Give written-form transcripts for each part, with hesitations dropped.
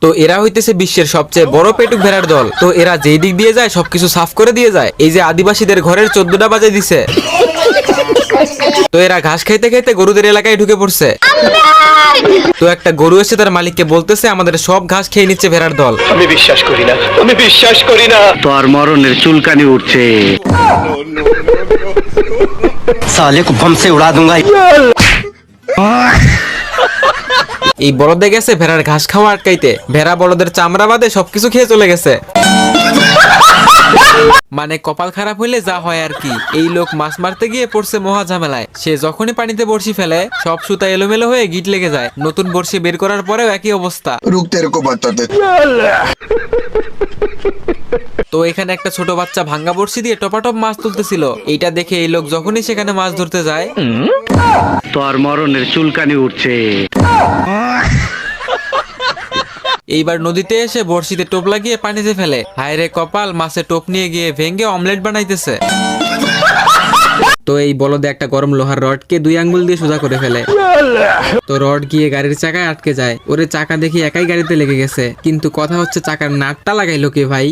তো এরা হইতেছে বিশ্বের সবচেয়ে বড় পেটুক ভেড়ার দল। তো এরা যেই দিক দিয়ে যায় সবকিছু সাফ করে দিয়ে যায়। এই যে আদিবাসীদের ঘরের 14টা বাজায় দিছে। তো এরা ঘাস খাইতে খাইতে গরুদের এলাকায় ঢুকে পড়ছে। তো একটা গরু এসে তার মালিককে বলতেছে আমাদের সব ঘাস খেয়ে নিচ্ছে ভেড়ার দল। আমি বিশ্বাস করি না, আমি বিশ্বাস করি না। তোর মরণের চুলকানি উঠছে। साले को बम से उड़ा दूंगा। এই বলদে গেছে ভেড়ার ঘাস খাওয়া আটকাইতে। ভেড়া বলদের চামড়া বাদে সবকিছু খেয়ে চলে গেছে। মানে কপাল খারাপ হইলে যা হয় আর কি। এই লোক মাছ মারতে গিয়ে পড়ছে মহা ঝামেলায়। সে যখনই পানিতে বড়শি ফেলে সব সুতা এলোমেলো হয়ে গিট লেগে যায়। নতুন বড়শি বের করার পরেও একই অবস্থা। रुक तेरे को बताते। তো এখানে একটা ছোট বাচ্চা ভাঙ্গা বড়শি দিয়ে টপাটপ মাছ তুলতেছিল। এইটা দেখে এই লোক যখনই সেখানে মাছ ধরতে যায় তোর মরণের চুলকানি উঠছে। এইবার নদীতে এসে বড়শিতে টোপ লাগিয়ে পানিতে ফেলে। হায় রে কপাল, মাছে টোপ নিয়ে গিয়ে ভেঙে অমলেট বানাইতেছে। তো এই বলদে একটা গরম লোহার রডকে 2 আঙ্গুল দিয়ে সোজা করে ফেলে। তো রড গিয়ে গাড়ির চাকায় আটকে যায়। ওরে চাকা দেখি একাই গাড়িতে লেগে গেছে, কিন্তু কথা হচ্ছে চাকার নাটটা লাগাইলো কে ভাই?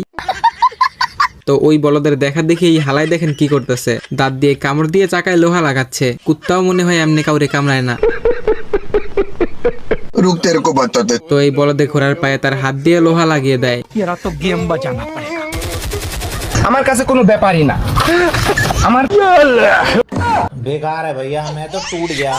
তো ওই বলদের দেখা দেখি এই হালাই দেখেন কি করতেছে, দাঁত দিয়ে কামড় দিয়ে চাকায় লোহা লাগাচ্ছে। কুত্তাও মনে হয় এমনি কাউরে কামড়ায় না। रुक तेरे को बताते। তো এই বলদে ঘোড়ার পায়ে তার হাত দিয়ে লোহা লাগিয়ে দেয়। আমার কাছে কোনো ব্যাপারই না। আমার बेकार है भैया, मैं तो टूट गया।